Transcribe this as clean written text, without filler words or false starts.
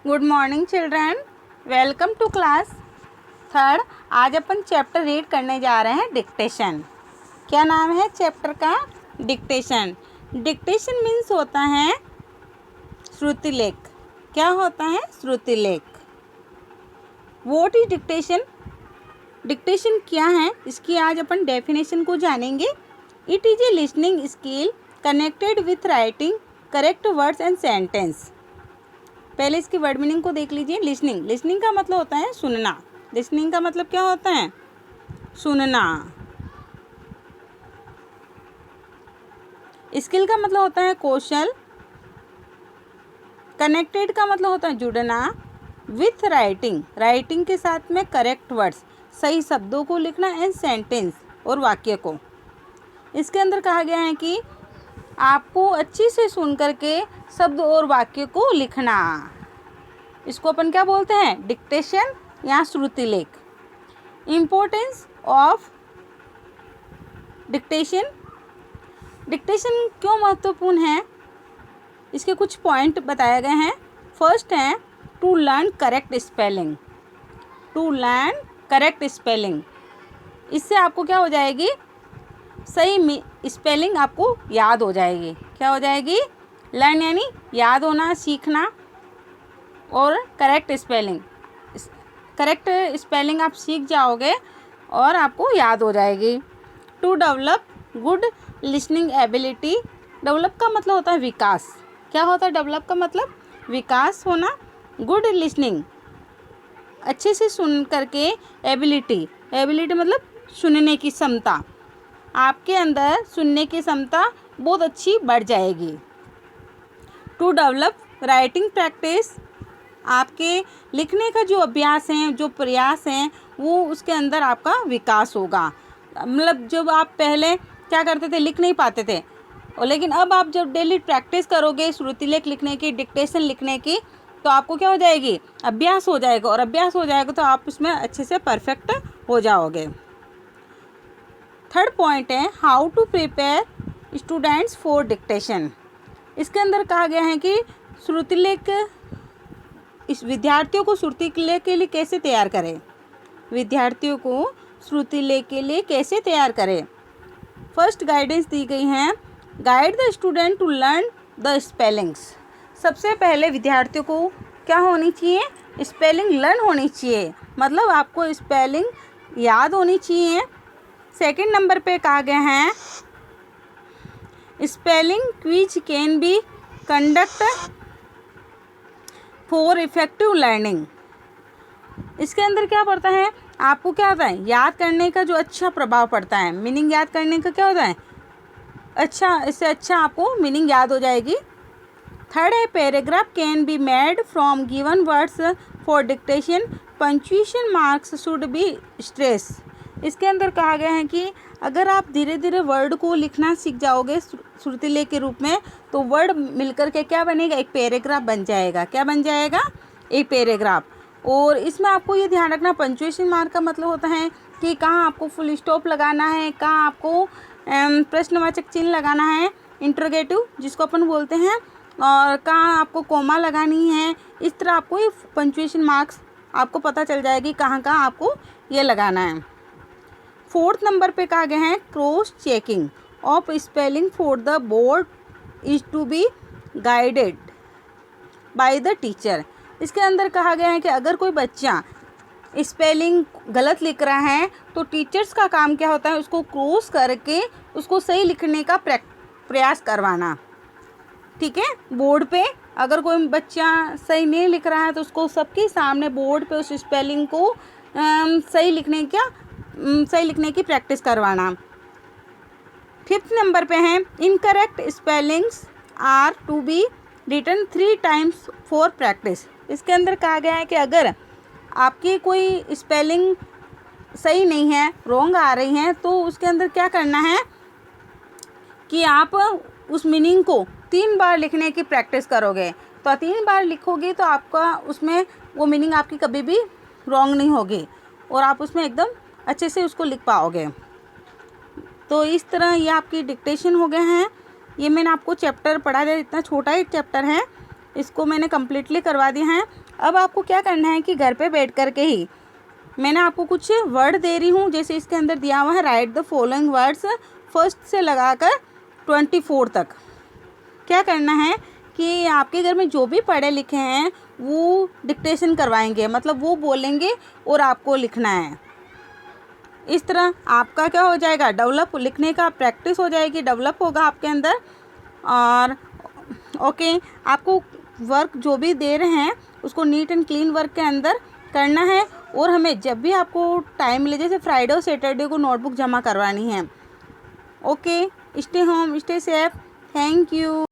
Good morning children, welcome to class third. आज अपन chapter read करने जा रहे हैं डिक्टेशन। क्या नाम है चैप्टर का? डिक्टेशन। डिक्टेशन मीन्स होता है श्रुतिलेख। क्या होता है? श्रुतिलेख। What is dictation? डिक्टेशन क्या है, इसकी आज अपन डेफिनेशन को जानेंगे। It is a listening skill connected with writing correct words and sentence. पहले इसकी वर्ड मीनिंग को देख लीजिए। लिसनिंग, लिसनिंग का मतलब होता है सुनना। लिसनिंग का मतलब क्या होता है? सुनना। स्किल का मतलब होता है कौशल। कनेक्टेड का मतलब होता है जुड़ना। विथ राइटिंग, राइटिंग के साथ में करेक्ट वर्ड्स, सही शब्दों को लिखना, एंड सेंटेंस और वाक्य को। इसके अंदर कहा गया है कि आपको अच्छी से सुन करके शब्द और वाक्य को लिखना। इसको अपन क्या बोलते हैं? डिक्टेशन या श्रुतिलेख। Importance of dictation. डिक्टेशन क्यों महत्वपूर्ण है, इसके कुछ पॉइंट बताए गए हैं। फर्स्ट है to learn correct spelling. To learn correct spelling, इससे आपको क्या हो जाएगी? सही स्पेलिंग आपको याद हो जाएगी। क्या हो जाएगी? लर्न यानी याद होना, सीखना, और करेक्ट स्पेलिंग। करेक्ट स्पेलिंग आप सीख जाओगे और आपको याद हो जाएगी। To develop good listening ability. Develop का मतलब होता है विकास। क्या होता है डेवलप का मतलब? विकास होना। गुड लिसनिंग, अच्छे से सुन करके। एबिलिटी, एबिलिटी मतलब सुनने की क्षमता। आपके अंदर सुनने की क्षमता बहुत अच्छी बढ़ जाएगी। टू डेवलप राइटिंग प्रैक्टिस, आपके लिखने का जो अभ्यास है, जो प्रयास हैं, वो उसके अंदर आपका विकास होगा। मतलब जब आप पहले क्या करते थे, लिख नहीं पाते थे, और लेकिन अब आप जब डेली प्रैक्टिस करोगे श्रुतिलेख लिखने की, डिक्टेशन लिखने की, तो आपको क्या हो जाएगी? अभ्यास हो जाएगा, और अभ्यास हो जाएगा तो आप उसमें अच्छे से परफेक्ट हो जाओगे। थर्ड पॉइंट है how to prepare students for dictation. इसके अंदर कहा गया है कि श्रुतिलेख, इस विद्यार्थियों को श्रुतिलेख के लिए कैसे तैयार करें। विद्यार्थियों को श्रुतिलेख के लिए कैसे तैयार करें। फर्स्ट गाइडेंस दी गई है, guide the student to learn the spellings. सबसे पहले विद्यार्थियों को क्या होनी चाहिए? स्पेलिंग लर्न होनी चाहिए, मतलब आपको स्पेलिंग याद होनी चाहिए। सेकंड नंबर पे कहा गया है spelling quiz can be conduct for effective learning. इसके अंदर क्या पड़ता है? आपको क्या होता है? याद करने का जो अच्छा प्रभाव पड़ता है। मीनिंग याद करने का क्या होता है? अच्छा, इससे अच्छा आपको मीनिंग याद हो जाएगी। थर्ड है paragraph can be made from given words for dictation, punctuation marks should be stress. इसके अंदर कहा गया है कि अगर आप धीरे धीरे वर्ड को लिखना सीख जाओगे श्रुतिलेख के रूप में, तो वर्ड मिलकर के क्या बनेगा? एक पैराग्राफ बन जाएगा। क्या बन जाएगा? एक पैराग्राफ। और इसमें आपको ये ध्यान रखना, पंक्चुएशन मार्क का मतलब होता है कि कहाँ आपको फुल स्टॉप लगाना है, कहाँ आपको प्रश्नवाचक चिन्ह लगाना है, इंटरोगेटिव जिसको अपन बोलते हैं, और कहाँ आपको कोमा लगानी है। इस तरह आपको ये पंक्चुएशन मार्क्स आपको पता चल जाएगी कहाँ कहाँ आपको ये लगाना है। फोर्थ नंबर पे कहा गया है cross checking of spelling for the board is to be guided by the teacher. इसके अंदर कहा गया है कि अगर कोई बच्चा स्पेलिंग गलत लिख रहा है तो टीचर्स का काम क्या होता है? उसको क्रॉस करके उसको सही लिखने का प्रयास करवाना। ठीक है, बोर्ड पे अगर कोई बच्चा सही नहीं लिख रहा है तो उसको सबके सामने बोर्ड पे उस स्पेलिंग को सही लिखने की प्रैक्टिस करवाना। फिफ्थ नंबर पे है incorrect spellings are to be written 3 times for practice. इसके अंदर कहा गया है कि अगर आपकी कोई स्पेलिंग सही नहीं है, रॉन्ग आ रही हैं, तो उसके अंदर क्या करना है कि आप उस मीनिंग को 3 बार लिखने की प्रैक्टिस करोगे। तो 3 बार लिखोगे तो आपका उसमें वो मीनिंग आपकी कभी भी रॉन्ग नहीं होगी, और आप उसमें एकदम अच्छे से उसको लिख पाओगे। तो इस तरह ये आपकी डिक्टेशन हो गए हैं। ये मैंने आपको चैप्टर पढ़ा दिया, इतना छोटा ही चैप्टर है। इसको मैंने कम्प्लीटली करवा दिया है। अब आपको क्या करना है कि घर पे बैठ कर के ही मैंने आपको कुछ वर्ड दे रही हूँ, जैसे इसके अंदर दिया हुआ है right the following words, first से लगाकर 24 तक। क्या करना है कि आपके घर में जो भी पढ़े लिखे हैं वो डिक्टेशन करवाएंगे, मतलब वो बोलेंगे और आपको लिखना है। इस तरह आपका क्या हो जाएगा, डेवलप, लिखने का प्रैक्टिस हो जाएगी, डेवलप होगा आपके अंदर। और ओके, आपको वर्क जो भी दे रहे हैं उसको नीट एंड क्लीन वर्क के अंदर करना है। और हमें जब भी आपको टाइम मिले, जैसे फ्राइडे और सैटरडे को नोटबुक जमा करवानी है। Okay, stay home, stay safe, thank you.